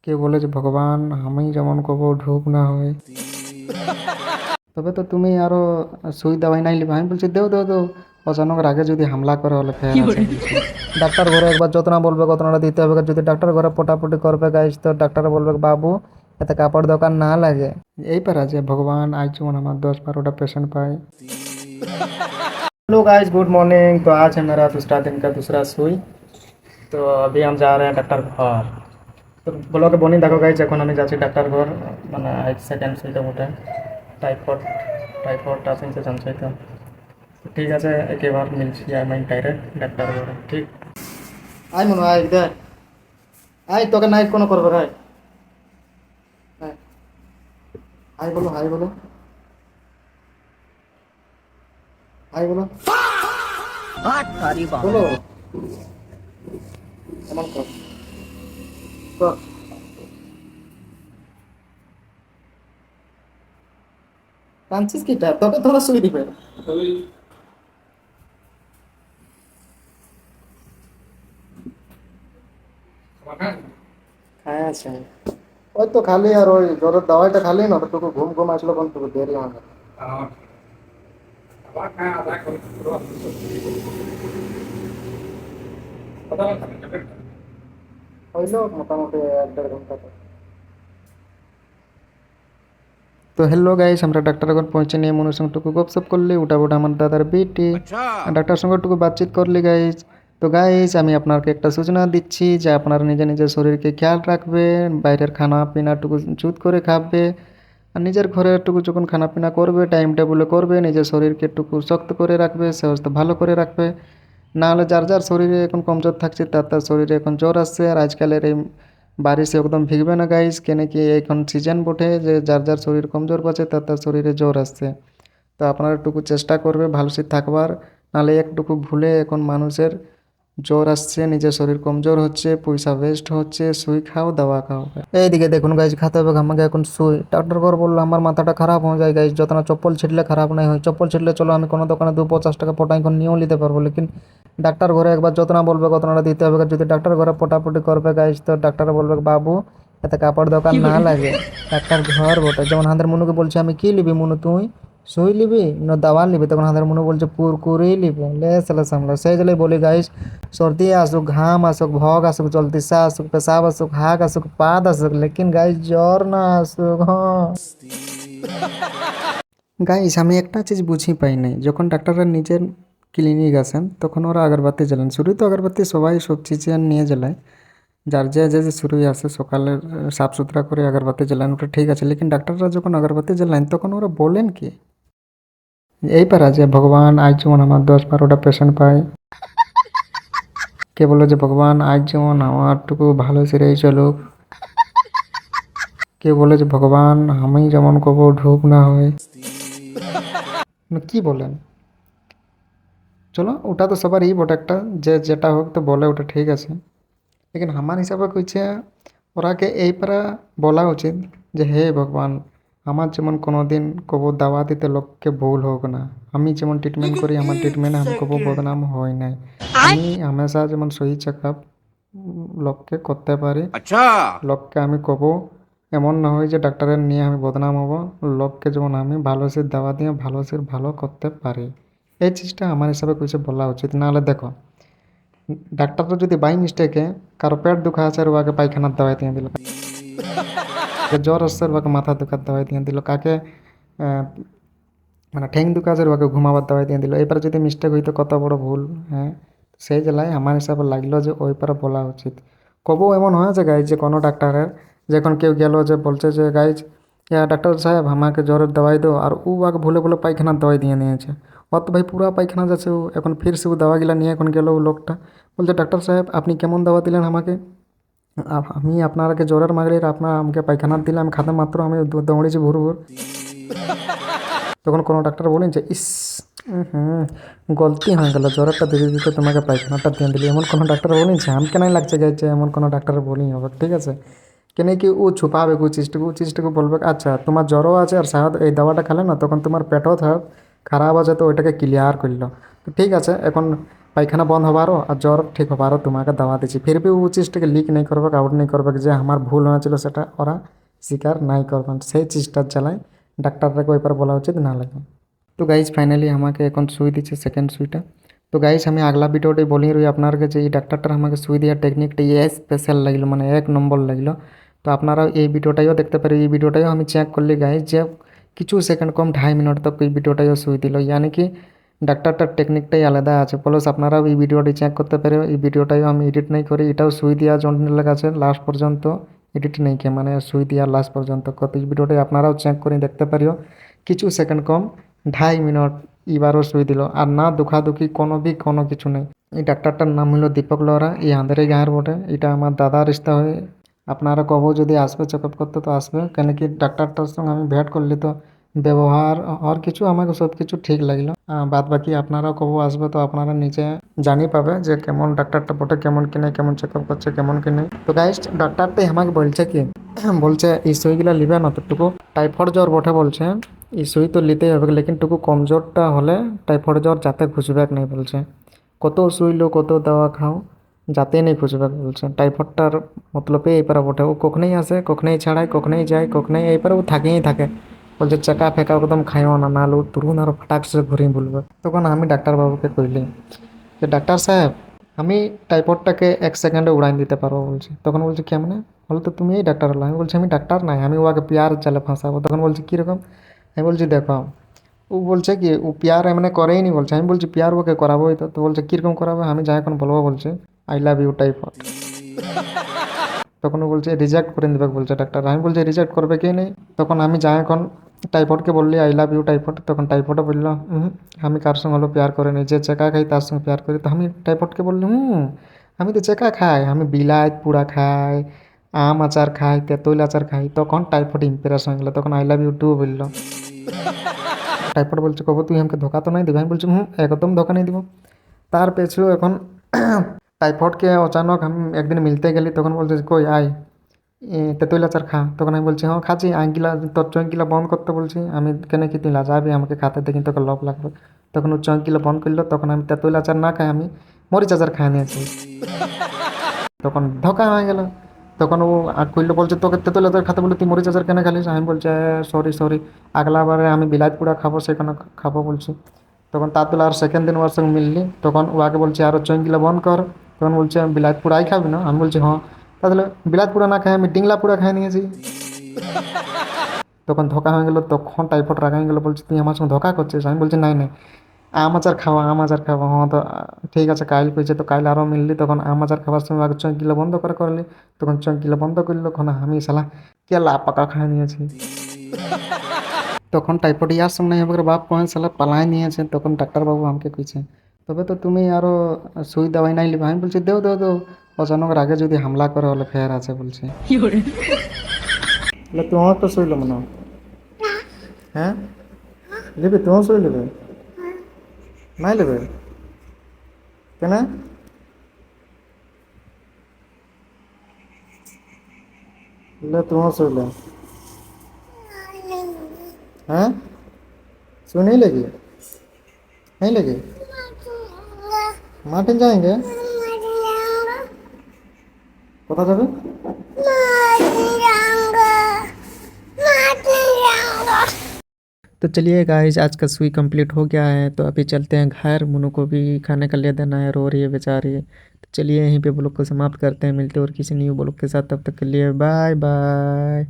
কে বলে যে ভগবান আমি যেমন কব ঢুক না হয়। তবে তো তুমি আরো সুই দাওয়াই নাই লিবা, আমি বলছি দেও দেও দেও। অচানক রাগে যদি হামলা করে হলে ফের আছে বলছি। ডাক্তার ঘরে একবার যত না বলবে কত না দিতে হবে, যদি ডাক্তার ঘরে পোটাপুটি করবে গাইজ তো ডাক্তার বলবে বাবু এতে কাপড় দোকান না লাগে। এই পারা যে ভগবান আজ যেমন আমার 10-12টা पेशेंट पाए। Hello guys, good morning. तो आज है मेरा दूसरा दिन का दूसरा सुई। तो अभी हम जा रहे हैं डॉक्टर घर। তো ব্লগে বনি দেখো গাইজ, এখন আমি যাচ্ছি ডাক্তার ঘর, মানে সেকেন্ড সুইটা ওঠে টাইফয়েড টাইফয়েড আছে জানছি তো। ঠিক আছে, একেবার মিলছি আমি ডাইরেক্ট ডাক্তার ঘরে। ঠিক আয় মনে হয় দেখ, আয় তোকে নাই কোনো করবে ভাই। আয়, হাই বলো হাই বলো হাই বলো বলো, এমন কর কর। কাঁদছিস কিটা? তোকে তোরা সুই দিবে। হ্যাঁ আছে, ওই তো খালি আর ওই জ্বরের দাওয়াইটা খালি না, তোকে ঘুম ঘুম আসলো কোন তোকে দেরি হয় না। হইলো মোটামুটি 1-1.5 ঘন্টা। তো হ্যালো গাইস, আমরা ডাক্তার এখন পৌঁছে নিয়ে মনের সঙ্গে টুকু গপসপ করলি, উঠা উঠা আমার দাদার বেটি ডাক্তার সঙ্গে টুকু বাতচিত করলি গাইস। তো গাইস আমি আপনাকে একটা সূচনা দিচ্ছি যে আপনারা নিজে নিজের শরীরকে খেয়াল রাখবেন, বাইরের খানা পিনাটুকু চুত করে খাবে, আর নিজের ঘরে টুকু যখন খানা পিনা করবে টাইম টেবিলে করবে, নিজের শরীরকে টুকু শক্ত করে রাখবে, স্বাস্থ্য ভালো করে রাখবে। নাহলে যার যার শরীরে এখন কমজোর থাকছে তার তার শরীরে এখন জ্বর আসছে। আর আজকালের এই বারিশে একদম ভিগবে না গাইস, কেন কি এখন সিজন বটে যে যার যার শরীর কমজোর পাচ্ছে তার তার শরীরে জ্বর আসছে। তো আপনারা একটুকু চেষ্টা করবে ভালো সে থাকবার, নাহলে একটুকু ভুলে এখন মানুষের জ্বর আসছে, নিজের শরীর কমজোর হচ্ছে, পয়সা ওয়েস্ট হচ্ছে, সুই খাও দাওয়া খাও। এইদিকে দেখুন গাইজ, খাতে হবে আমাকে এখন সুই। ডাক্তার ঘর বললো আমার মাথাটা খারাপ হয়ে যায় গাইজ, যত না চপ্পল ছিটলে খারাপ নাই হয়। চপ্পল ছিটলে চলো আমি কোনো দোকানে 250 টাকা পটাই এখন নিয়েও নিতে পারবো, লেকিন ডাক্তার ঘরে একবার যত না বলবে কত না দিতে হবে। যদি ডাক্তার ঘরে পোটাপুটি করবে গাইজ তো ডাক্তার বলবে বাবু এতে কাপড় দোকান না লাগে। ডাক্তার ঘর বটে। যেমন হাঁদের মনুকে বলছে আমি কি লিবি মনু তুই, সুই লিবি না দাওয়া লিবি, তখন হাঁদের মনু বলছে কুরকুরি লিবি। লে সালা সামলা সেই জন্য বলি গাইজ, सर्दी আসুক, ঘাম আসুক, ভগ আসুক, জলদিসা আসুক, পেশাব আসুক, হাগ আসুক, পাদ আসুক, লেকিন গাইজ জ্বর না আসুক। হ্যাঁ গাইজ, আমি একটা চিজ বুঝি পাই নাই, যখন ডাক্তাররা নিজের ক্লিনিক আসেন তখন ওরা আগরবাতি জ্বালান। শুরুই তো আগরবাতি সবাই সব চিজে নিয়ে জ্বালায়, যার যে যে যে শুরুই আসে সকালে সাফ সুতরা করে আগরবাতি জ্বালান, ওটা ঠিক আছে। লেকিন ডাক্তাররা যখন আগরবাতি জ্বালান তখন ওরা বলেন কি এই পারা যে ভগবান আজ যেমন আমার 10-12টা পেশেন্ট পায়। কে বলে যে ভগবান আজ যেমন আমারটুকু ভালো সেরেই চলুক। কে বলে যে ভগবান আমি যেমন কব ঢুক না হয়। কি বলেন? চলো ওটা তো সবারই বটে একটা, যে যেটা হোক তো বলে ওটা ঠিক আছে। লেকিন আমার হিসাবে কইছে ওরাকে এই পারা বলা উচিত যে হে ভগবান আমার যেমন কোনো দিন কব দাওয়া দিতে লোককে ভুল হোক না, আমি যেমন ট্রিটমেন্ট করি আমার ট্রিটমেন্টে আমি কব বদনাম হয় নাই, আমি হামেশা যেমন সহি চেক আপ লোককে করতে পারি। লোককে আমি কব এমন না হয় যে ডাক্তারের নিয়ে আমি বদনাম হব, লোককে যেমন আমি ভালো সে দাওয়া দিয়ে ভালো সে ভালো করতে পারি। এই জিনিসটা আমার হিসাবে কিছু বলা উচিত। নাহলে দেখো ডাক্তারটা যদি বাই মিস্টেকে কারো পেট দুখা আছে আর ওকে পায়খানার দাওয়াই দিয়ে দিল, জ্বর আসছে আর ওকে মাথা দুখার দাওয়াই দিয়ে দিল, কাকে আহ, মানে ঠ্যাং দুখা আছে আর ওকে ঘুমাবার দাওয়াই দিয়ে দিল। এবার যদি মিস্টেক হইতো কত বড় ভুল। হ্যাঁ, সেই জেলায় আমার হিসাবে লাগলো যে ওই পারে বলা উচিত। কবও এমন হয়েছে গাইজ যে কোনো ডাক্তারের যখন কেউ গেল যে বলছে যে গাইজ ডাক্তার সাহেব আমাকে জ্বরের দাওয়াই দো, আর ও আগে ভুলে ভুলে পায়খানার দাওয়াই দিয়ে নিয়েছে। ওর তো ভাই পুরা পায়খানা যাচ্ছে, ও এখন ফির সে ও দাওয়াগুলা নিয়ে এখন গেল ও লোকটা বলছে ডাক্তার সাহেব আপনি কেমন দাওয়া দিলেন আমাকে, আমি আপনার আগে জ্বরের মাগলি আপনার আমাকে পায়খানার দিলে আমি খাতে মাত্র আমি দৌড়েছি ভুর ভুর। তখন কোনো ডাক্তার বলেন যে ইস হুম গলতি হয়ে গেল, জ্বরটা দিতে দিতে তোমাকে পায়খানাটা দিয়ে দিলি, এমন কোনো ডাক্তার বলেছে? আমি কেনাই লাগছে গাইছে এমন কোনো ডাক্তার বলেই হবে। ঠিক আছে, কেন কি ও ছুপাবে ও চিজটাকে বলবে আচ্ছা তোমার জ্বরও আছে আর শায়দ এই দাওয়াটা খেলে না তখন তোমার পেটও খারাপ আছে, তো ওইটাকে ক্লিয়ার করলো। তো ঠিক আছে, এখন পায়খানা বন্ধ হবারও আর জ্বর ঠিক হবারও তোমাকে দাওয়া দিচ্ছি, ফির भी ও চিজটাকে লিক नहीं করবে, আউট नहीं করবে, যে আমার ভুল হয়েছিল সেটা ওরা স্বীকার নাই করবেন, সেই চিজটার জ্বালায় ডাক্তারটাকে ওইবার বলা উচিত না লাগে। তো গাইজ ফাইনালি আমাকে এখন সুই দিচ্ছে সেকেন্ড সুইটা। তো গাইজ আমি আগলা ভিডিওটাই বলি রই আপনাদেরকে যে এই ডাক্তারটার আমাকে সুই দেওয়ার টেকনিকটা স্পেশাল লাগলো, মানে এক নম্বর লাগলো। তো আপনারাও এই ভিডিওটাইও দেখতে পারেন, এই ভিডিওটাইও আমি চেক করলি গাইজ যে কিছু সেকেন্ড কম 2.5 মিনিট তক এই ভিডিওটাইও সুই দিল, यानी कि ডাক্তারটার টেকনিকটাই আলাদা আছে। প্লাস আপনারাও এই ভিডিওটি চেক করতে পারে, এই ভিডিওটাইও আমি এডিট নাই করি, এটাও সুই দেওয়ার জন্য আছে লাস্ট পর্যন্ত এডিট নেই কে, মানে সুই দেওয়ার লাস্ট পর্যন্ত কত এই ভিডিওটাই আপনারাও চেক করে দেখতে পারিও, কিছু সেকেন্ড কম 2.5 মিনিট এবারও সুই দিল, আর না দুখাদুখি কোনো কিছু নেই। এই ডাক্তারটার নাম হলো দীপক লোহরা, এই আমাদের এই গাঁয়ের বটে, এটা আমার দাদা রিস্তা হয়ে। আপনারা কব যদি আসবে চেক আপ করতে তো আসবে, কেন কি ডাক্তারটার সঙ্গে আমি ভেট করলি তো ব্যবহার আর কিছু আমাকে সব কিছু ঠিক লাগলো। বাদ বাকি আপনারাও কব আসবে তো আপনারা নিচে জানি পাবে যে কেমন ডাক্তারটা বটে, কেমন কি নেই, কেমন চেক আপ করছে কেমন কি নেই। তো গাইস ডাক্তারটাই আমাকে বলছে কি বলছে এই সুইগুলা লিবে না ততটুকু টাইফয়েড জ্বর বটে, বলছে এই সুই তো নিতেই হবে, লেকিন টুকু কমজোরটা হলে টাইফয়েড জ্বর যাতে ঘুষবে নাই, বলছে কত সুই লো কত দওয়া খাও যাতে নেই খুঁজবে, বলছে টাইফয়েডটার মতলবে এইপারে বটে, ও কখনোই আসে কখনোই ছাড়ায় কখনোই যায় কখনোই এইপারে ও থাকেই থাকে, বলছে চাকা ফেকা একদম খাইও না, নাহলে ও তুরুন আরো ফাটাক সে ঘুরিয়ে বলবে। তখন আমি ডাক্তারবাবুকে কইলি যে ডাক্তার সাহেব আমি টাইফয়েডটাকে 1 সেকেন্ডে উড়াই দিতে পারবো, বলছে। তখন বলছে কেমনে, বলো তো তুমি এই ডাক্তার হলো, আমি বলছি আমি ডাক্তার নাই, আমি ওকে পেয়ার জালে ফাঁসাবো। তখন বলছে কীরকম, আমি বলছি দেখো ও বলছে কি ও পেয়ার এমনি করেই নি, বলছে। আমি বলছি পেয়ার ওকে করাবোই তো বলছে কীরকম করাবে, আমি যা এখন বলবো বলছে আই লাভ ইউ টাইফয়েড। তখন ও বলছে রিজেক্ট করে দেবে বলছে ডাক্তার, আমি বলছি রিজেক্ট করবে কে নেই। তখন আমি যা এখন টাইফয়েডকে বললি আই লাভ ইউ টাইফয়েড, তখন টাইফয়েডও বললো আমি কার সঙ্গে হলো প্যার করে নি, যে চেকা খাই তার সঙ্গে প্যার করি। তো আমি টাইফয়েডকে বললি আমি তো চেকা খাই, আমি বিলাইত পুরা খাই, আম আচার খাই, তেঁতুল আচার খাই। তখন টাইফয়েড ইম্প্রেস হয়ে গেলো, তখন আই লাভ ইউ টু বললো। টাইফয়েড বলছে কব তুই আমাকে ধোকা তো নাই দিবি, আমি বলছি একদম ধোকা नहीं দিব। তার পেছু এখন টাইফয়েডকে অচানক আমি একদিন মিলতে গেলি, তখন বলছে কই আয় তেঁতুল আচার খা। তখন আমি বলছি হ্যাঁ খাচ্ছি, আঁকগুলা তোর চোখগুলা বন্ধ করতে বলছি, আমি কেন কি তুই লাজাবি আমাকে খাতে দেখি তোকে লোভ লাগবে। তখন ও চোখগুলো বন্ধ করলো, তখন আমি তেঁতুল আচার না খাই আমি মরিচ আচার খাই নিয়েছি, তখন ধোকা হয়ে গেল। তখন ও খুললো বলছে তোকে তেঁতুল আচার খাতে বলে তুই মরিচ আচার কেন খালিস, আমি বলছে সরি আগলাবারে আমি বিলাইত পুরা খাবো সেখানে খাবো বলছি। তখন তার তুলে আর সেকেন্ড দিন ওর সঙ্গে মিললি, তখন ও আগে বলছে আরও চোখগুলো বন্ধ কর। তখন বলছে বিলাইত পুরাই খাবি না, আমি বলছি হ্যাঁ। তাহলে বিলাইত পুরা না খাই আমি ডিংলা পুরা খাই নিয়েছি। তখন ধোকা হয়ে গেলো, তখন টাইফয়েড রাখা হয়ে গেলো, বলছে তুই আমার সঙ্গে ধোকা করছিস। আমি বলছি নাই আম আচার খাওয়া আম আচার খাওয়া, হ্যাঁ তো ঠিক আছে কাইল কইছে, তো কাইল আরও মিললি। তখন আম আচার খাবার সময় আগে চোখগুলো বন্ধ করে করলি, তখন চোখগুলো বন্ধ করলো, তখন আমি শালা কেলা পাকা খাই নিয়েছি। তখন টাইফয়েড ইয়ার সঙ্গে নাই হবে বাপ কহেন শালা পালাই নিয়েছে। তখন ডাক্তারবাবু আমাকে কইছে তবে তো তুমি আরও সুই দাওয়াই নাই লিবা, আমি বলছি দেও অচানক আগে যদি হামলা করে হলে ফের আছে বলছে। বলে তোমার তো শুইল মনে হয়। হ্যাঁ লিবে তোমার শুই লিবে নাই লিবে কেন বলে তোমার শুইলে হ্যাঁ सुई नहीं लगी मार्टिन जाएंगे कोथा जाबे तो चलिए गाइस आज का सुई कंप्लीट हो गया है, तो अभी चलते हैं घर, मुन्नू को भी खाने का ले देना है, रो रही है बेचारी। तो चलिए यहीं पे ब्लॉग को समाप्त करते हैं, मिलते हैं और किसी न्यू ब्लॉग के साथ, तब तक के लिए बाय बाय।